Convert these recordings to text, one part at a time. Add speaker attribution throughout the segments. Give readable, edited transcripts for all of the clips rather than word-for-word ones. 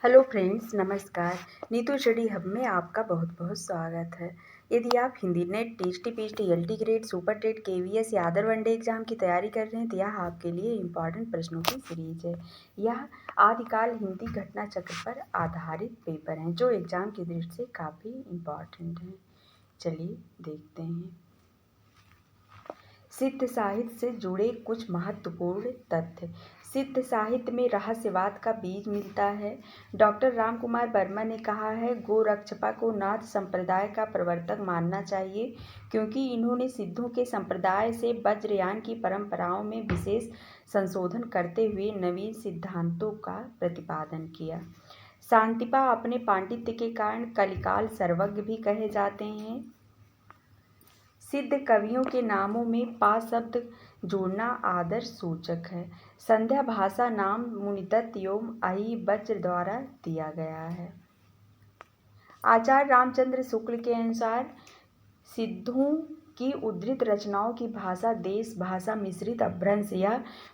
Speaker 1: Hello friends, नमस्कार। Neetu study hub में आपका बहुत बहुत स्वागत है। यदि आप हिंदी नेट टेस्टी PhD LT grade super TET KVS या अदर वनडे एग्जाम की तैयारी कर रहे हैं तो यह आपके लिए इम्पॉर्टेंट प्रश्नों की सीरीज है। यह आदिकाल हिंदी घटना चक्र पर आधारित पेपर हैं जो एग्जाम की दृष्टि से काफ़ी इम्पॉर्टेंट हैं। चलिए देखते हैं। सिद्ध साहित्य से जुड़े कुछ महत्वपूर्ण तथ्य। सिद्ध साहित्य में रहस्यवाद का बीज मिलता है। डॉक्टर राम कुमार वर्मा ने कहा है, गोरक्षपा को नाथ संप्रदाय का प्रवर्तक मानना चाहिए क्योंकि इन्होंने सिद्धों के संप्रदाय से वज्रयान की परंपराओं में विशेष संशोधन करते हुए नवीन सिद्धांतों का प्रतिपादन किया। शांतिपा अपने पांडित्य के कारण कलिकाल सर्वज्ञ भी कहे जाते हैं। सिद्ध कवियों के नामों में पा शब्द जोड़ना आदर्श सूचक है। संध्या भाषा नाम मुनिदत्त एवं आई वज्र द्वारा दिया गया है। आचार्य रामचंद्र शुक्ल के अनुसार सिद्धों की उद्धृत रचनाओं की भाषा देश भाषा मिश्रित अपभ्रंश या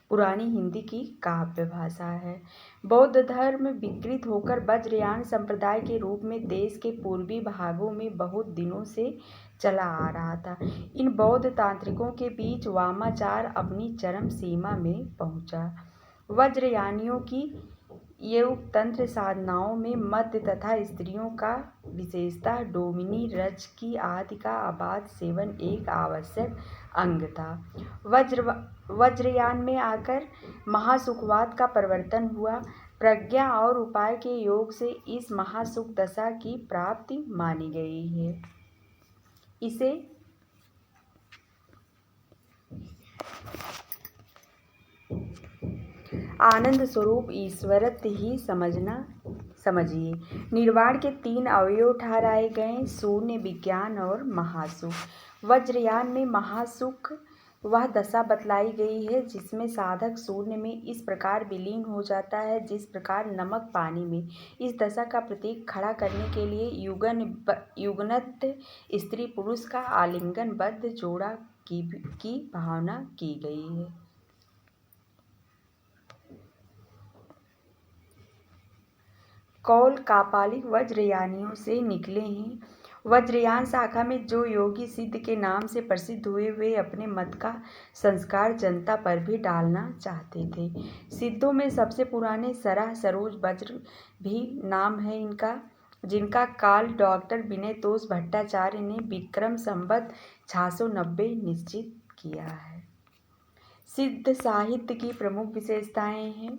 Speaker 1: पुरानी हिंदी की काव्य भाषा है। बौद्ध धर्म विकृत होकर वज्रयान संप्रदाय के रूप में देश के पूर्वी भागों में बहुत दिनों से चला आ रहा था। इन बौद्ध तांत्रिकों के बीच वामाचार अपनी चरम सीमा में पहुंचा। वज्रयानियों की योग तंत्र साधनाओं में मध्य तथा स्त्रियों का विशेषतः डोमिनी रज की आदि का अबाध सेवन एक आवश्यक अंग था। वज्रयान में आकर महासुखवाद का प्रवर्तन हुआ। प्रज्ञा और उपाय के योग से इस महासुख दशा की प्राप्ति मानी गई है। इसे आनंद स्वरूप ईश्वरत्व ही समझिए। निर्वाण के 3 अवयव ठहराए गए, शून्य, विज्ञान और महासुख। वज्रयान में महासुख वह दशा बतलाई गई है जिसमें साधक शून्य में इस प्रकार विलीन हो जाता है जिस प्रकार नमक पानी में। इस दशा का प्रतीक खड़ा करने के लिए युगनत स्त्री पुरुष का आलिंगनबद्ध जोड़ा की भावना की गई है। कौल कापालिक वज्रयानियों से निकले हैं। वज्रयान शाखा में जो योगी सिद्ध के नाम से प्रसिद्ध हुए वे अपने मत का संस्कार जनता पर भी डालना चाहते थे। सिद्धों में सबसे पुराने सराह सरोज वज्र भी नाम है इनका, जिनका काल डॉक्टर विनय तोष भट्टाचार्य ने विक्रम संवत 690 निश्चित किया है। सिद्ध साहित्य की प्रमुख विशेषताएं हैं: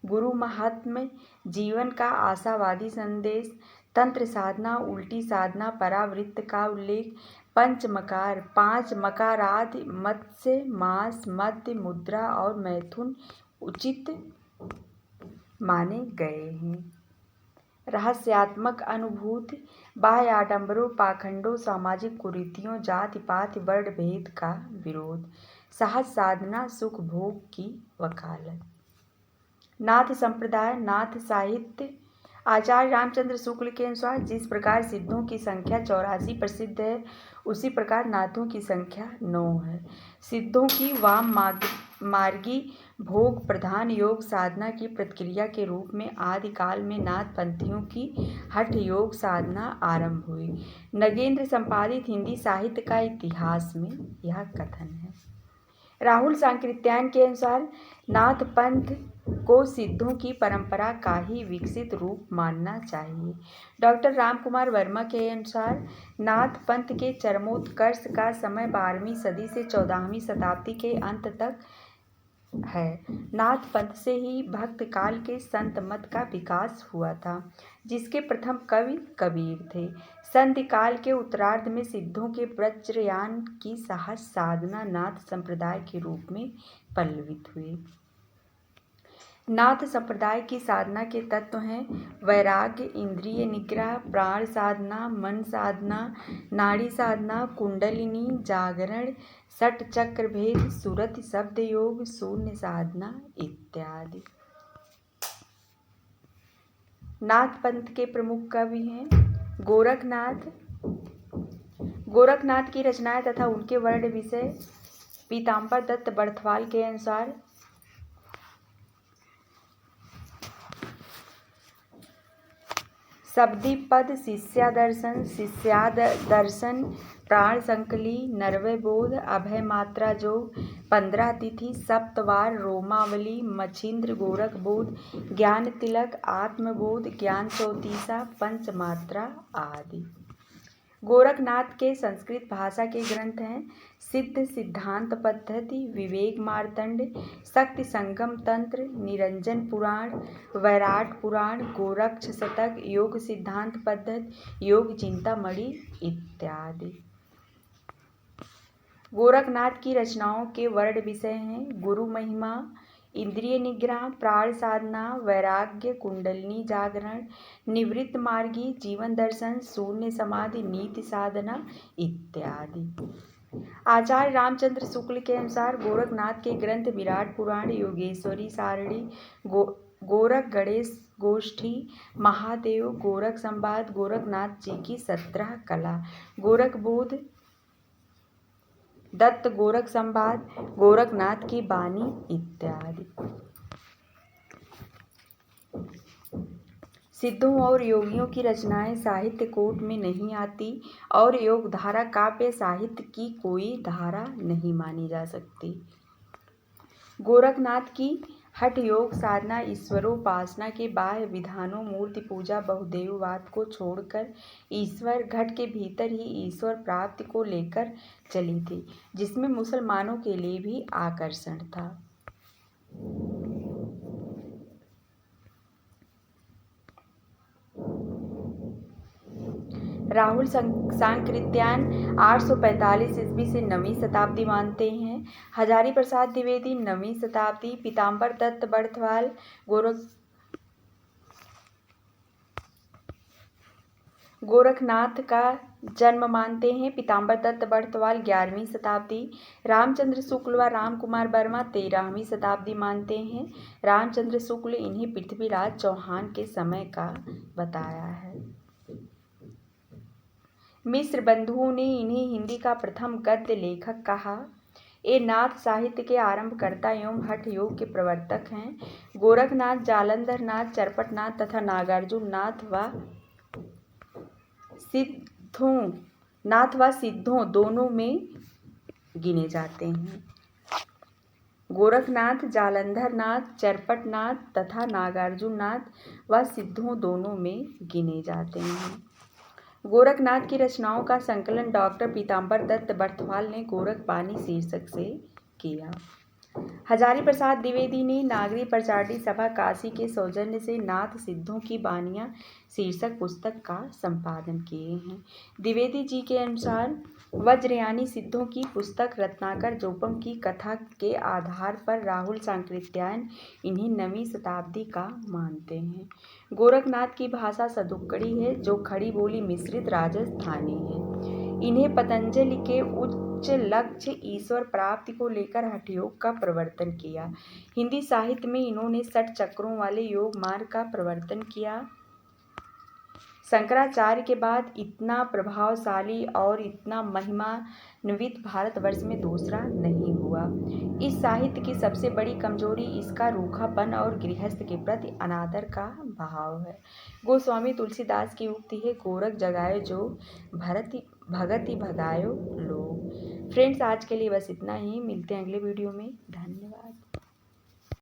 Speaker 1: गुरु महात्म्य, जीवन का आशावादी संदेश, तंत्र साधना, उल्टी साधना, परावृत्त का उल्लेख, पंचमकार, 5 मकारादि मत्स्य, मास, मध्य, मुद्रा और मैथुन उचित माने गए हैं। रहस्यात्मक अनुभूति, बाह्य आडंबरों, पाखंडों, सामाजिक कुरीतियों, जाति पाति वर्ण भेद का विरोध, सहज साधना, सुख भोग की वकालत। नाथ संप्रदाय, नाथ साहित्य। आचार्य रामचंद्र शुक्ल के अनुसार जिस प्रकार सिद्धों की संख्या 84 प्रसिद्ध है उसी प्रकार नाथों की संख्या 9 है। सिद्धों की वाम मार्गी भोग प्रधान योग साधना की प्रतिक्रिया के रूप में आदिकाल में नाथ पंथियों की हठ योग साधना आरंभ हुई। नगेंद्र संपादित हिंदी साहित्य का इतिहास में यह कथन है। राहुल सांकृत्यायन के अनुसार नाथ पंथ को सिद्धों की परंपरा का ही विकसित रूप मानना चाहिए। डॉक्टर राम कुमार वर्मा के अनुसार नाथ पंथ के चरमोत्कर्ष का समय 12वीं सदी से 14वीं शताब्दी के अंत तक है। नाथ पंथ से ही भक्त काल के संत मत का विकास हुआ था जिसके प्रथम कवि कबीर थे। संधि काल के उत्तरार्ध में सिद्धों के वज्रयान की सहज साधना नाथ संप्रदाय के रूप में पल्लवित हुई। नाथ संप्रदाय की साधना के तत्व हैं: वैराग्य, इंद्रिय निग्रह, प्राण साधना, मन साधना, नाड़ी साधना, कुंडलिनी जागरण, षट चक्र भेद, सुरति शब्द योग, शून्य साधना इत्यादि। नाथ पंथ के प्रमुख कवि हैं गोरखनाथ। गोरखनाथ की रचनाएं तथा उनके वर्ण विषय। पीताम्बर दत्त बड़थवाल के अनुसार शब्दीपद शिष्यादर्शन शिष्यादर्शन प्राण संकली नरवय बोध अभय मात्रा जोग 15 तिथि सप्तवार रोमावली मछिंद्र गोरख बोध ज्ञान तिलक आत्मबोध ज्ञान चौतीसा पंचमात्रा आदि। गोरखनाथ के संस्कृत भाषा के ग्रंथ हैं सिद्ध सिद्धांत पद्धति विवेक मार्तंड शक्ति संगम तंत्र निरंजन पुराण वैराट पुराण गोरक्ष शतक योग सिद्धांत पद्धति योग चिंतामणि इत्यादि। गोरखनाथ की रचनाओं के वर्ण विषय हैं गुरु महिमा इंद्रिय निग्रह प्राण साधना वैराग्य कुंडलिनी जागरण निवृत्त मार्गी जीवन दर्शन शून्य समाधि नीति साधना इत्यादि। आचार्य रामचंद्र शुक्ल के अनुसार गोरखनाथ के ग्रंथ विराट पुराण योगेश्वरी सारणी गोरख गणेश गोष्ठी महादेव गोरख संवाद गोरखनाथ जी की 17 कला गोरख बोध दत्त गोरख संवाद गोरखनाथ की बानी इत्यादि। सिद्धों और योगियों की रचनाएं साहित्य कोट में नहीं आती और योग धारा काव्य साहित्य की कोई धारा नहीं मानी जा सकती। गोरखनाथ की हठ योग साधना ईश्वरोपासना के बाह्य विधानों मूर्ति पूजा बहुदेववाद को छोड़कर ईश्वर घट के भीतर ही ईश्वर प्राप्ति को लेकर चली थी जिसमें मुसलमानों के लिए भी आकर्षण था। राहुल सांकृत्यायन 845 ईस्वी से 9वीं शताब्दी मानते हैं। हजारी प्रसाद द्विवेदी 9वीं शताब्दी पीताम्बर दत्त बड़थवाल गोरखनाथ का जन्म मानते हैं। पीताम्बर दत्त बड़थवाल 11वीं शताब्दी रामचंद्र शुक्ल व राम कुमार वर्मा 13वीं शताब्दी मानते हैं। रामचंद्र शुक्ल इन्हें पृथ्वीराज चौहान के समय का बताया है। मिश्र बंधुओं ने इन्हें हिंदी का प्रथम गद्य लेखक कहा। ये नाथ साहित्य के आरंभकर्ता एवं हठ योग के प्रवर्तक हैं। गोरखनाथ जालंधर नाथ चरपटनाथ तथा नागार्जुन नाथ व सिद्धों दोनों में गिने जाते हैं। गोरखनाथ जालंधर नाथ चरपटनाथ तथा नागार्जुन नाथ व सिद्धों दोनों में गिने जाते हैं। गोरखनाथ की रचनाओं का संकलन डॉक्टर पीताम्बर दत्त बड़थवाल ने गोरखबानी शीर्षक से किया। हजारी प्रसाद द्विवेदी ने नागरी प्रचारणी सभा काशी के सौजन्य से नाथ सिद्धों की बानियां शीर्षक पुस्तक का संपादन किए हैं। द्विवेदी जी के अनुसार वज्रयानी सिद्धों की पुस्तक रत्नाकर जोपम की कथा के आधार पर राहुल सांकृत्यायन इन्हें 9वीं शताब्दी का मानते हैं। गोरखनाथ की भाषा सदुक्कड़ी है जो खड़ी बोली मिश्रित राजस्थानी है। इन्हें पतंजलि के उच्च लक्ष्य ईश्वर प्राप्ति को लेकर हठ योग का प्रवर्तन किया। हिंदी साहित्य में इन्होंने 60 चक्रों वाले योग मार्ग का प्रवर्तन किया। शंकराचार्य के बाद इतना प्रभावशाली और इतना महिमान्वित भारतवर्ष में दूसरा नहीं हुआ। इस साहित्य की सबसे बड़ी कमजोरी इसका रूखापन और गृहस्थ के प्रति अनादर का भाव है। गोस्वामी तुलसीदास की उक्ति है गोरख जगायो जो भगति भगायो लोग। फ्रेंड्स आज के लिए बस इतना ही। मिलते हैं अगले वीडियो में। धन्यवाद।